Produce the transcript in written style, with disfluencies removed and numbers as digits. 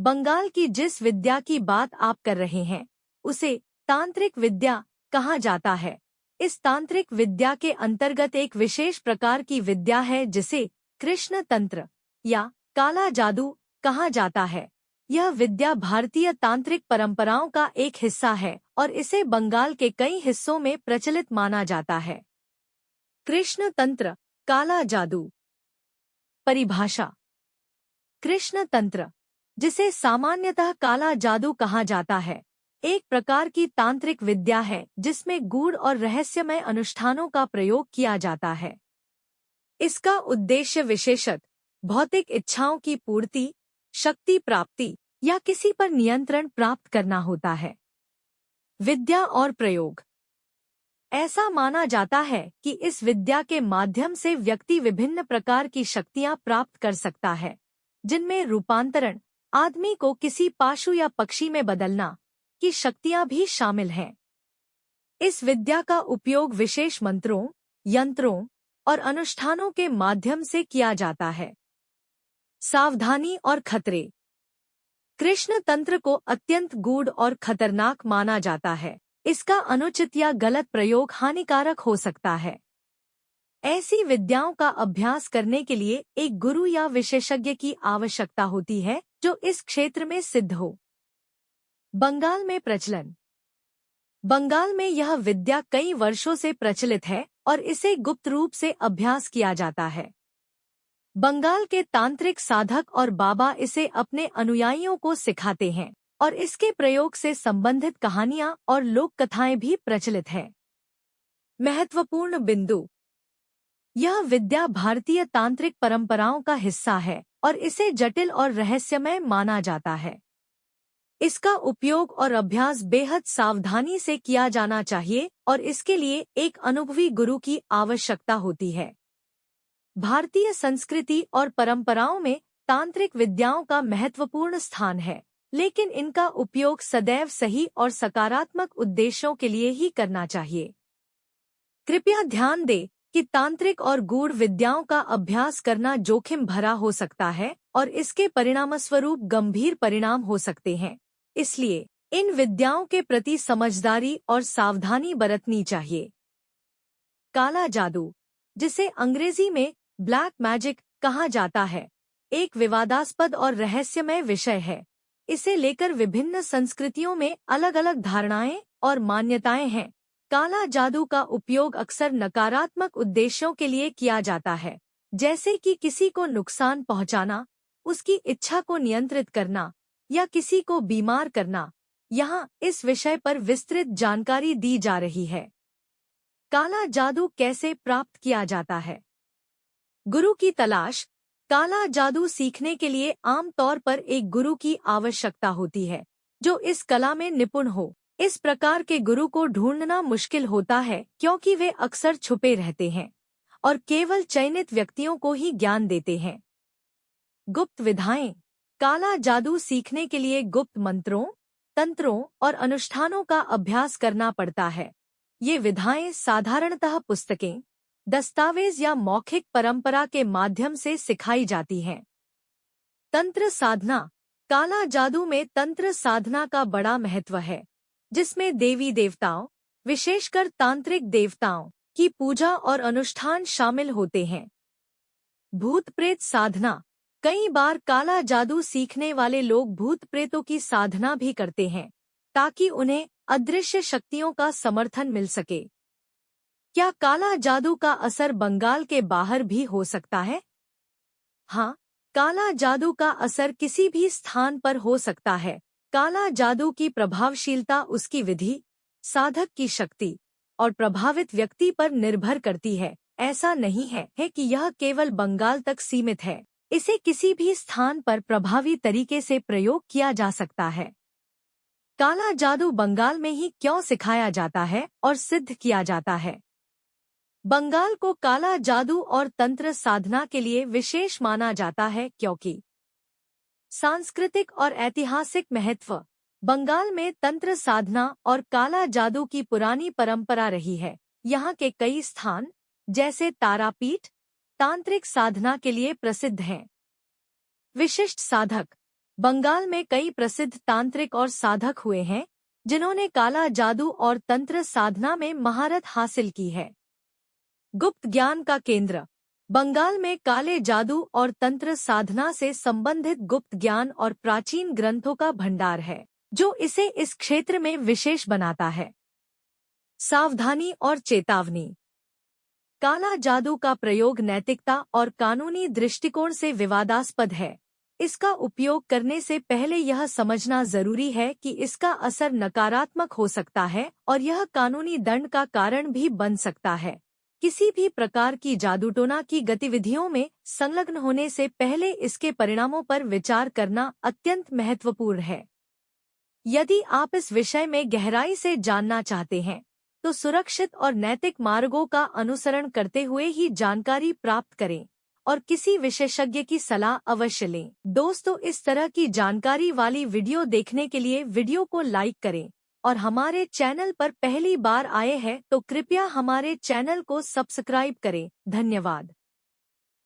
बंगाल की जिस विद्या की बात आप कर रहे हैं उसे तांत्रिक विद्या कहा जाता है। इस तांत्रिक विद्या के अंतर्गत एक विशेष प्रकार की विद्या है जिसे कृष्ण तंत्र या काला जादू कहा जाता है। यह विद्या भारतीय तांत्रिक परंपराओं का एक हिस्सा है और इसे बंगाल के कई हिस्सों में प्रचलित माना जाता है। कृष्ण तंत्र, काला जादू। परिभाषा। कृष्ण तंत्र, जिसे सामान्यतः काला जादू कहा जाता है, एक प्रकार की तांत्रिक विद्या है जिसमें गूढ़ और रहस्यमय अनुष्ठानों का प्रयोग किया जाता है। इसका उद्देश्य विशेषतः भौतिक इच्छाओं की पूर्ति, शक्ति प्राप्ति या किसी पर नियंत्रण प्राप्त करना होता है। विद्या और प्रयोग। ऐसा माना जाता है कि इस विद्या के माध्यम से व्यक्ति विभिन्न प्रकार की शक्तियां प्राप्त कर सकता है, जिनमें रूपांतरण, आदमी को किसी पाशु या पक्षी में बदलना की शक्तियां भी शामिल हैं। इस विद्या का उपयोग विशेष मंत्रों, यंत्रों और अनुष्ठानों के माध्यम से किया जाता है। सावधानी और खतरे। कृष्ण तंत्र को अत्यंत गूढ़ और खतरनाक माना जाता है। इसका अनुचित या गलत प्रयोग हानिकारक हो सकता है। ऐसी विद्याओं का अभ्यास करने के लिए एक गुरु या विशेषज्ञ की आवश्यकता होती है जो इस क्षेत्र में सिद्ध हो। बंगाल में प्रचलन। बंगाल में यह विद्या कई वर्षों से प्रचलित है और इसे गुप्त रूप से अभ्यास किया जाता है। बंगाल के तांत्रिक साधक और बाबा इसे अपने अनुयायियों को सिखाते हैं और इसके प्रयोग से संबंधित कहानियां और लोक कथाएं भी प्रचलित हैं। महत्वपूर्ण बिंदु। यह विद्या भारतीय तांत्रिक परंपराओं का हिस्सा है और इसे जटिल और रहस्यमय माना जाता है। इसका उपयोग और अभ्यास बेहद सावधानी से किया जाना चाहिए और इसके लिए एक अनुभवी गुरु की आवश्यकता होती है। भारतीय संस्कृति और परंपराओं में तांत्रिक विद्याओं का महत्वपूर्ण स्थान है, लेकिन इनका उपयोग सदैव सही और सकारात्मक उद्देश्यों के लिए ही करना चाहिए। कृपया ध्यान दें कि तांत्रिक और गूढ़ विद्याओं का अभ्यास करना जोखिम भरा हो सकता है और इसके परिणामस्वरूप गंभीर परिणाम हो सकते हैं। इसलिए इन विद्याओं के प्रति समझदारी और सावधानी बरतनी चाहिए। काला जादू, जिसे अंग्रेजी में ब्लैक मैजिक कहा जाता है, एक विवादास्पद और रहस्यमय विषय है। इसे लेकर विभिन्न संस्कृतियों में अलग अलग धारणाएं और मान्यताएं हैं। काला जादू का उपयोग अक्सर नकारात्मक उद्देश्यों के लिए किया जाता है, जैसे कि किसी को नुकसान पहुंचाना, उसकी इच्छा को नियंत्रित करना या किसी को बीमार करना। यहाँ इस विषय पर विस्तृत जानकारी दी जा रही है। काला जादू कैसे प्राप्त किया जाता है? गुरु की तलाश। काला जादू सीखने के लिए आमतौर पर एक गुरु की आवश्यकता होती है जो इस कला में निपुण हो। इस प्रकार के गुरु को ढूंढना मुश्किल होता है क्योंकि वे अक्सर छुपे रहते हैं और केवल चयनित व्यक्तियों को ही ज्ञान देते हैं। गुप्त विधाएं। काला जादू सीखने के लिए गुप्त मंत्रों, तंत्रों और अनुष्ठानों का अभ्यास करना पड़ता है। ये विधाएं साधारणतः पुस्तकें, दस्तावेज या मौखिक परंपरा के माध्यम से सिखाई जाती हैं। तंत्र साधना। काला जादू में तंत्र साधना का बड़ा महत्व है, जिसमें देवी देवताओं, विशेषकर तांत्रिक देवताओं की पूजा और अनुष्ठान शामिल होते हैं। भूत प्रेत साधना। कई बार काला जादू सीखने वाले लोग भूत प्रेतों की साधना भी करते हैं ताकि उन्हें अदृश्य शक्तियों का समर्थन मिल सके। क्या काला जादू का असर बंगाल के बाहर भी हो सकता है? हाँ, काला जादू का असर किसी भी स्थान पर हो सकता है। काला जादू की प्रभावशीलता उसकी विधि, साधक की शक्ति और प्रभावित व्यक्ति पर निर्भर करती है। ऐसा नहीं है कि यह केवल बंगाल तक सीमित है। इसे किसी भी स्थान पर प्रभावी तरीके से प्रयोग किया जा सकता है। काला जादू बंगाल में ही क्यों सिखाया जाता है और सिद्ध किया जाता है? बंगाल को काला जादू और तंत्र साधना के लिए विशेष माना जाता है क्योंकि सांस्कृतिक और ऐतिहासिक महत्व। बंगाल में तंत्र साधना और काला जादू की पुरानी परंपरा रही है। यहाँ के कई स्थान, जैसे तारापीठ, तांत्रिक साधना के लिए प्रसिद्ध हैं। विशिष्ट साधक। बंगाल में कई प्रसिद्ध तांत्रिक और साधक हुए हैं जिन्होंने काला जादू और तंत्र साधना में महारत हासिल की है। गुप्त ज्ञान का केंद्र। बंगाल में काले जादू और तंत्र साधना से संबंधित गुप्त ज्ञान और प्राचीन ग्रंथों का भंडार है, जो इसे इस क्षेत्र में विशेष बनाता है। सावधानी और चेतावनी। काला जादू का प्रयोग नैतिकता और कानूनी दृष्टिकोण से विवादास्पद है। इसका उपयोग करने से पहले यह समझना जरूरी है कि इसका असर नकारात्मक हो सकता है और यह कानूनी दंड का कारण भी बन सकता है। किसी भी प्रकार की जादूटोना की गतिविधियों में संलग्न होने से पहले इसके परिणामों पर विचार करना अत्यंत महत्वपूर्ण है। यदि आप इस विषय में गहराई से जानना चाहते हैं, तो सुरक्षित और नैतिक मार्गों का अनुसरण करते हुए ही जानकारी प्राप्त करें और किसी विशेषज्ञ की सलाह अवश्य लें। दोस्तों, इस तरह की जानकारी वाली वीडियो देखने के लिए वीडियो को लाइक करें और हमारे चैनल पर पहली बार आए हैं तो कृपया हमारे चैनल को सब्सक्राइब करें। धन्यवाद।